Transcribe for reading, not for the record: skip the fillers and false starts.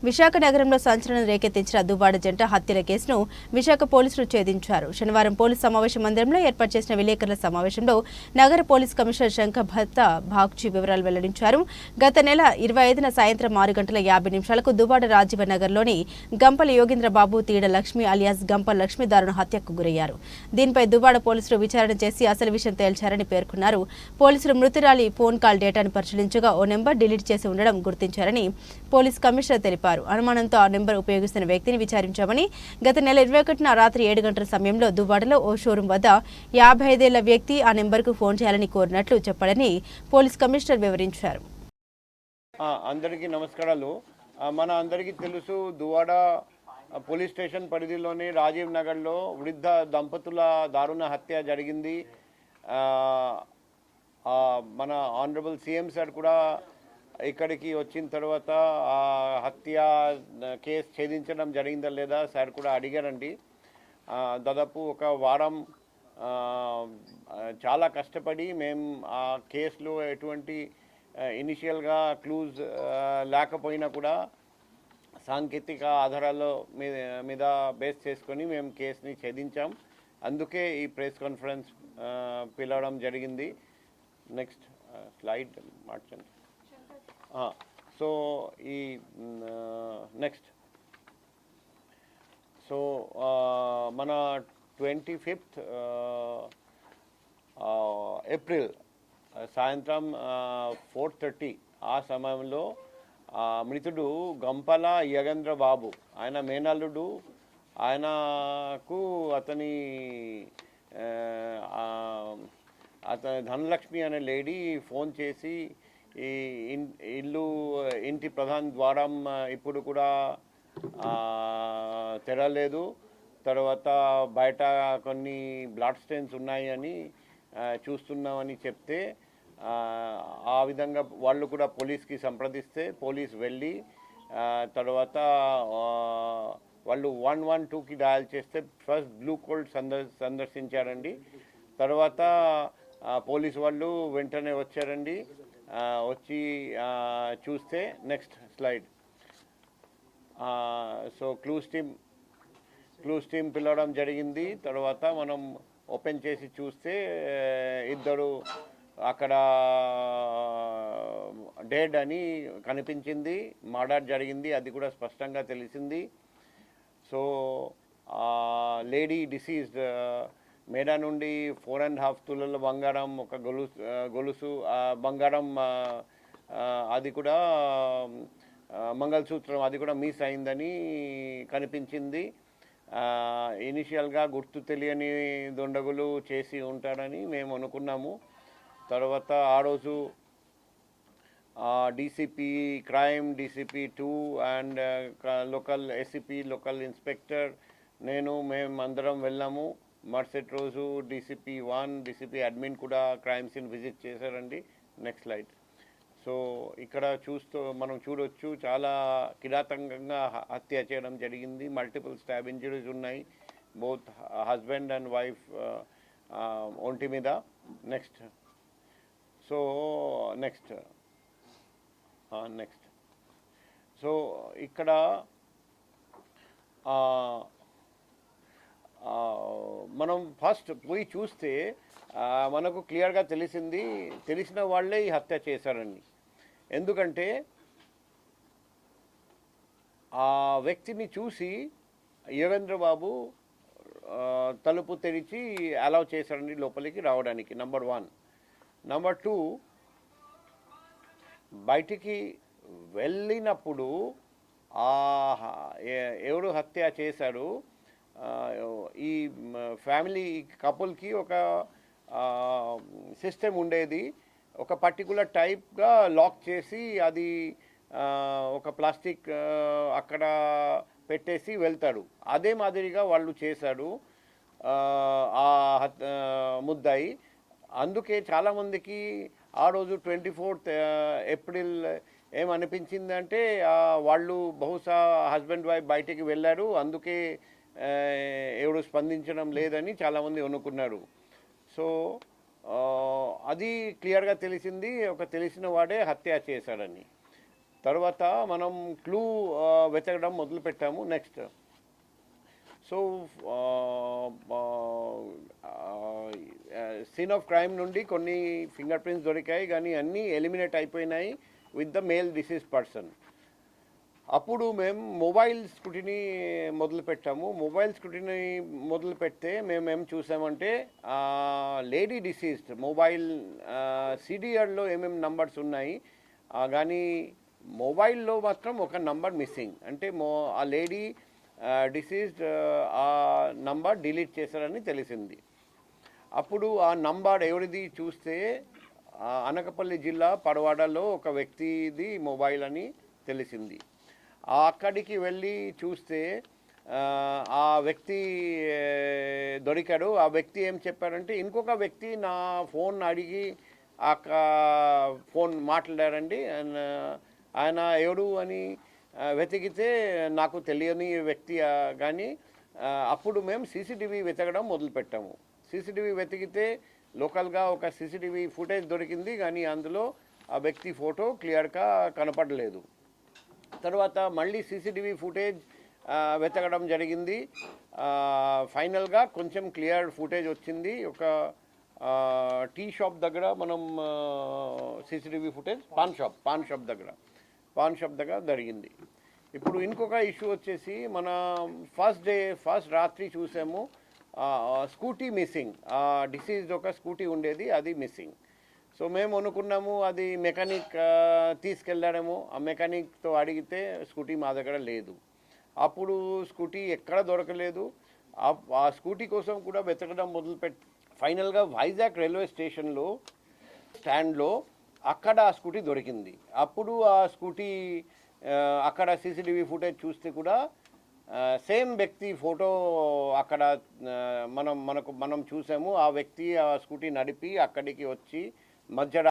విశాఖ నగరంలో సంచలనం రేకెత్తించిన దువ్వాడ జంట హత్యల కేసును విశాఖ పోలీసులు ఛేదించారు. శనివారం పోలీసు సమావేశ మందిరంలో ఏర్పాటు చేసిన విలేకరుల సమావేశంలో నగర పోలీస్ కమిషనర్ శంకర్ భత్త బాగ్చి వివరాలు వెల్లడించారు. గత నెల 25న సాయంత్రం 6:50 దువ్వాడ రాజీవ నగర్లోని గంపల యోగేంద్రబాబు తీడ లక్ష్మి అలియాస్ గంపల లక్ష్మి దారుణ హత్యకు గురయ్యారు. దీనిపై దువ్వాడ పోలీసులు విచారణ చేసి అసలు విషయం తేల్చారని పేర్కొన్నారు. పోలీసులు మృతురాలి ఫోన్ కాల్ డేటాను పరిశీలించగా ఓ నెంబర్ డిలీట్ చేసి ఉండడం గుర్తించారని పోలీస్ కమిషనర్ తెలిపారు. అనుమానంతో ఆ నెంబర్ ఉపయోగిస్తున్న వ్యక్తిని విచారించామని, గత నెల 21న రాత్రి 7 గంటల సమయంలో దువ్వాడలో ఓ షోరూం వద్ద 55 ఏళ్ల వ్యక్తి ఆ నెంబర్కు ఫోన్ చేయాలని కోరినట్లు చెప్పాడని పోలీస్ కమిషనర్ వివరించారు. అందరికీ నమస్కారాలు. మన అందరికీ తెలుసు, దువ్వాడ పోలీస్ స్టేషన్ పరిధిలోని రాజీవ్ నగర్లో వృద్ధ దంపతుల దారుణ హత్య జరిగింది. మన ఆనరబుల్ సీఎం సార్ కూడా ఇక్కడికి వచ్చిన తర్వాత ఆ హత్య కేసు ఛేదించడం జరిగిందా లేదా సార్ కూడా అడిగారండి. దాదాపు ఒక వారం చాలా కష్టపడి మేము ఆ కేసులో ఎటువంటి ఇనిషియల్గా క్లూజ్ లేకపోయినా కూడా సాంకేతిక ఆధారాల మీద బేస్ చేసుకొని మేము కేసుని ఛేదించాం. అందుకే ఈ ప్రెస్ కాన్ఫరెన్స్ పిలవడం జరిగింది. నెక్స్ట్ స్లైడ్ మార్చండి. సో ఈ నెక్స్ట్ సో మన 25th ఏప్రిల్ సాయంత్రం 4:30 ఆ సమయంలో మృతుడు గంపల యోగేంద్రబాబు, ఆయన మేనల్లుడు, ఆయనకు అతని ధనలక్ష్మి అనే లేడీ ఫోన్ చేసి ఈ ఇంటి ప్రధాన ద్వారం ఇప్పుడు కూడా తెరలేదు, తర్వాత బయట కొన్ని బ్లడ్ స్టెయిన్స్ ఉన్నాయి అని చూస్తున్నామని చెప్తే, ఆ విధంగా వాళ్ళు కూడా పోలీస్కి సంప్రదిస్తే పోలీస్ వెళ్ళి తర్వాత వాళ్ళు 112కి డయల్ చేస్తే ఫస్ట్ బ్లూ కోల్డ్ సందర్శించారండి. తర్వాత పోలీసు వాళ్ళు వెంటనే వచ్చారండి. వచ్చి చూస్తే next slide. So clues team పిలవడం జరిగింది. తర్వాత మనం ఓపెన్ చేసి చూస్తే ఇద్దరు అక్కడ డెడ్ అని కనిపించింది, మర్డర్ జరిగింది, అది కూడా స్పష్టంగా తెలిసింది. సో లేడీ డిసీజ్డ్ మేడ నుండి 4.5 తులాల బంగారం, ఒక గొలుసు బంగారం, అది కూడా మంగళసూత్రం, అది కూడా మిస్ అయిందని కనిపించింది. ఇనిషియల్గా గుర్తు తెలియని దుండగులు చేసి ఉంటారని మేము అనుకున్నాము. తర్వాత ఆ రోజు DCP crime, DCP 2 and local ACP, local inspector, మేము అందరం వెళ్ళాము. మరుసటి రోజు డీసీపీ 1, డీసీపీ అడ్మిన్ కూడా క్రైమ్ సీన్ విజిట్ చేశారండి. Next slide. సో ఇక్కడ మనం చూడొచ్చు, చాలా కిరాతకంగా హత్య చేయడం జరిగింది. మల్టిపుల్ స్టాబ్ ఇంజరీస్ ఉన్నాయి, బోత్ హస్బెండ్ అండ్ వైఫ్ ఒంటి మీద. నెక్స్ట్. So next. సో ఇక్కడ మనం ఫస్ట్ పోయి చూస్తే మనకు క్లియర్గా తెలిసిన వాళ్ళే ఈ హత్య చేశారని. ఎందుకంటే ఆ వ్యక్తిని చూసి యోగేంద్రబాబు తలుపు తెరిచి అలౌ చేశారని లోపలికి రావడానికి, నెంబర్ 1. నెంబర్ 2, బయటికి వెళ్ళినప్పుడు ఎవరు హత్య చేశారు, ఈ ఫ్యామిలీ కపుల్కి ఒక సిస్టమ్ ఉండేది, ఒక పర్టికులర్ టైప్గా లాక్ చేసి అది ఒక ప్లాస్టిక్ అక్కడ పెట్టేసి వెళ్తారు. అదే మాదిరిగా వాళ్ళు చేశారు ఆ ముద్దాయి. అందుకే చాలామందికి ఆ రోజు 24th ఏప్రిల్ ఏమనిపించిందంటే వాళ్ళు బహుశా హస్బెండ్ వైఫ్ బయటికి వెళ్ళారు, అందుకే ఎవరు స్పందించడం లేదని చాలామంది అనుకున్నారు. సో అది క్లియర్గా తెలిసింది, ఒక తెలిసిన వాడే హత్య చేశాడని. తర్వాత మనం క్లూ వెతకడం మొదలుపెట్టాము. Next so scene of crime నుండి కొన్ని ఫింగర్ ప్రింట్స్ దొరికాయి, కానీ అన్నీ ఎలిమినేట్ అయిపోయినాయి with the male deceased person. అప్పుడు మేము మొబైల్ స్క్రూటినీ మొదలుపెట్టాము. మొబైల్ స్క్రూటినీ మొదలు పెడితే మేము ఏం చూసామంటే లేడీ డిసీజ్డ్ మొబైల్ సిడిఆర్లో ఏమేమి నంబర్స్ ఉన్నాయి, కానీ మొబైల్లో మాత్రం ఒక నంబర్ మిస్సింగ్. అంటే ఆ లేడీ డిసీజ్డ్ ఆ నంబర్ డిలీట్ చేశారని తెలిసింది. అప్పుడు ఆ నంబర్ ఎవరిది చూస్తే అనకాపల్లి జిల్లా పడవాడలో ఒక వ్యక్తిది మొబైల్ అని తెలిసింది. అక్కడికి వెళ్ళి చూస్తే ఆ వ్యక్తి దొరికాడు. ఆ వ్యక్తి ఏం చెప్పారంటే, ఇంకొక వ్యక్తి నా ఫోన్ అడిగి ఫోన్ మాట్లాడారండి, ఆయన ఎవరు అని వెతికితే నాకు తెలియని వ్యక్తి. కానీ అప్పుడు మేము సీసీటీవీ వెతకడం మొదలుపెట్టాము. సీసీటీవీ వెతికితే లోకల్గా ఒక సీసీటీవీ ఫుటేజ్ దొరికింది, కానీ అందులో ఆ వ్యక్తి ఫోటో క్లియర్గా కనపడలేదు. తర్వాత మళ్ళీ సీసీటీవీ ఫుటేజ్ వెతకడం జరిగింది. ఫైనల్గా కొంచెం క్లియర్ ఫుటేజ్ వచ్చింది. ఒక టీ షాప్ దగ్గర మనం సీసీటీవీ ఫుటేజ్ పాన్ షాప్ దగ్గర జరిగింది. ఇప్పుడు ఇంకొక ఇష్యూ వచ్చేసి, మన ఫస్ట్ రాత్రి చూసాము స్కూటీ మిస్సింగ్. డిసీజ్ ఒక స్కూటీ ఉండేది, అది మిస్సింగ్. సో మేము అనుకున్నాము అది మెకానిక్ తీసుకెళ్ళాడేమో. ఆ మెకానిక్తో అడిగితే స్కూటీ మా దగ్గర లేదు. అప్పుడు స్కూటీ ఎక్కడ దొరకలేదు. ఆ స్కూటీ కోసం కూడా వెతకడం మొదలుపెట్టి ఫైనల్గా వైజాగ్ రైల్వే స్టేషన్లో స్టాండ్లో అక్కడ ఆ స్కూటీ దొరికింది. అప్పుడు ఆ స్కూటీ అక్కడ సీసీటీవీ ఫుటేజ్ చూస్తే కూడా సేమ్ వ్యక్తి ఫోటో అక్కడ మనం చూసాము. ఆ వ్యక్తి ఆ స్కూటీ నడిపి అక్కడికి వచ్చి మధ్య